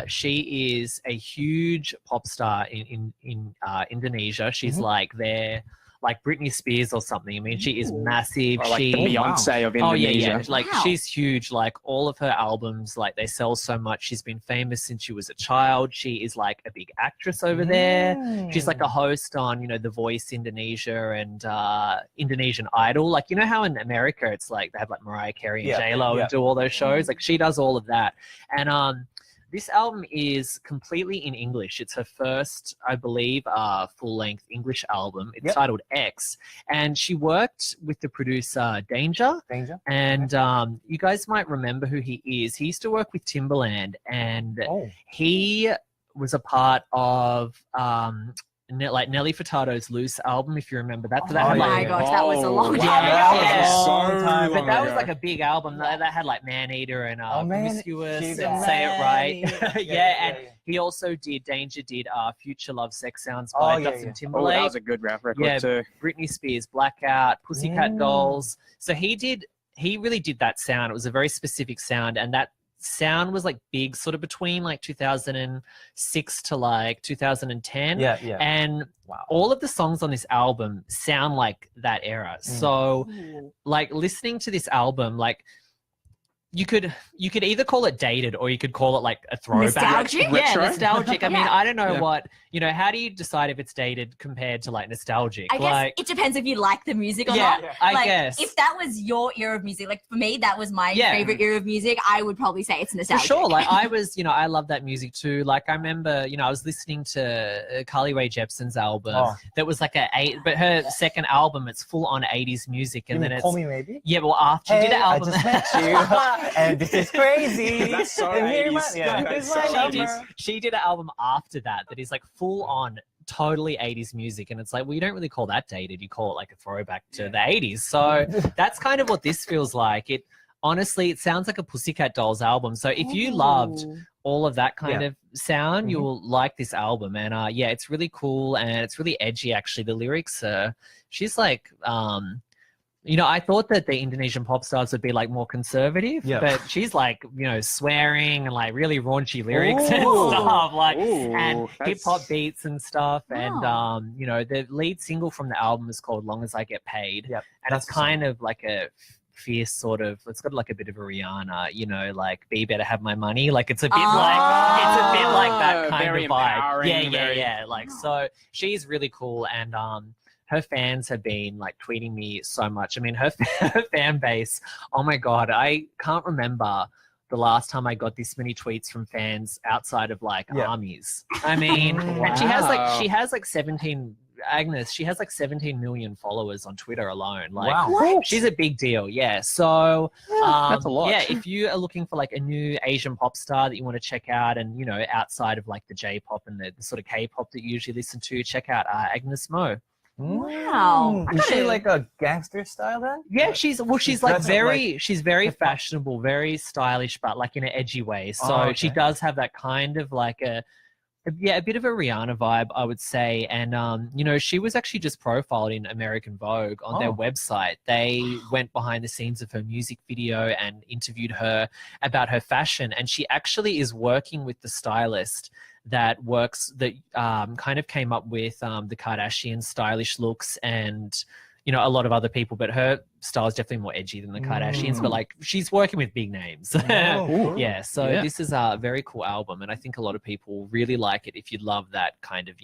She is a huge pop star in Indonesia. She's like like Britney Spears or something. I mean, she is massive. Like the Beyonce of Indonesia. Oh yeah. Like she's huge. Like all of her albums, like they sell so much. She's been famous since she was a child. She is like a big actress over there. She's like a host on, The Voice Indonesia and Indonesian Idol. Like, how in America it's like they have like Mariah Carey and J-Lo and do all those shows. Like she does all of that. And this album is completely in English. It's her first, I believe, full-length English album. It's titled X. And she worked with the producer Danger. And you guys might remember who he is. He used to work with Timbaland. And he was a part of like Nelly Furtado's Loose album, if you remember that. So that oh my gosh, that was a long time ago. But that was like a big album. That had like Maneater and Promiscuous and Say It Right. And he also did, Danger did Future Love Sex Sounds by Justin Timberlake. Oh, that was a good rap record too. Britney Spears, Blackout, Pussycat Dolls. So he really did that sound. It was a very specific sound, and that sound was like big sort of between like 2006 to like 2010 and all of the songs on this album sound like that era. So like listening to this album, like you could either call it dated or you could call it like a throwback. Nostalgic? Nostalgic. I mean, I don't know what, how do you decide if it's dated compared to like nostalgic? I guess it depends if you like the music or not. I guess. If that was your era of music, like for me, that was my favorite era of music, I would probably say it's nostalgic. For sure. Like I was, I love that music too. Like I remember, I was listening to Carly Rae Jepsen's album that was like but her second album, it's full on 80s music. And then it's Call Me Maybe? Yeah, well after she did an album. I just met you. And this is crazy. That's so She did an album after that is like full on totally 80s music, and it's like, well, you don't really call that dated, you call it like a throwback to the 80s. So that's kind of what this feels like. Honestly, it sounds like a Pussycat Dolls album. So if you loved all of that kind of sound, you'll like this album. And it's really cool and it's really edgy actually. The lyrics she's like I thought that the Indonesian pop stars would be like more conservative, but she's like, swearing and like really raunchy lyrics and stuff, like and hip hop beats and stuff. And the lead single from the album is called Long As I Get Paid, and it's kind of like a fierce sort of, it's got like a bit of a Rihanna, like Be Better Have My Money, like it's a bit like that kind very of vibe. Empowering, Like so she's really cool. And her fans have been like tweeting me so much. I mean, her fan base, oh my God, I can't remember the last time I got this many tweets from fans outside of like armies. I mean, and she has like 17, Agnez, she has like 17 million followers on Twitter alone. Like she's a big deal. Yeah. So that's a lot. Yeah, if you are looking for like a new Asian pop star that you want to check out and, outside of like the J-pop and the sort of K-pop that you usually listen to, check out Agnez Mo. Wow. Is she like a gangster style then? Yeah, she's like she's very fashionable, very stylish, but like in an edgy way. So she does have that kind of like a bit of a Rihanna vibe, I would say. And she was actually just profiled in American Vogue on their website. They went behind the scenes of her music video and interviewed her about her fashion. And she actually is working with the stylist that kind of came up with the Kardashian stylish looks and a lot of other people, but her style is definitely more edgy than the Kardashians, but like she's working with big names. This is a very cool album, and I think a lot of people really like it if you love that kind of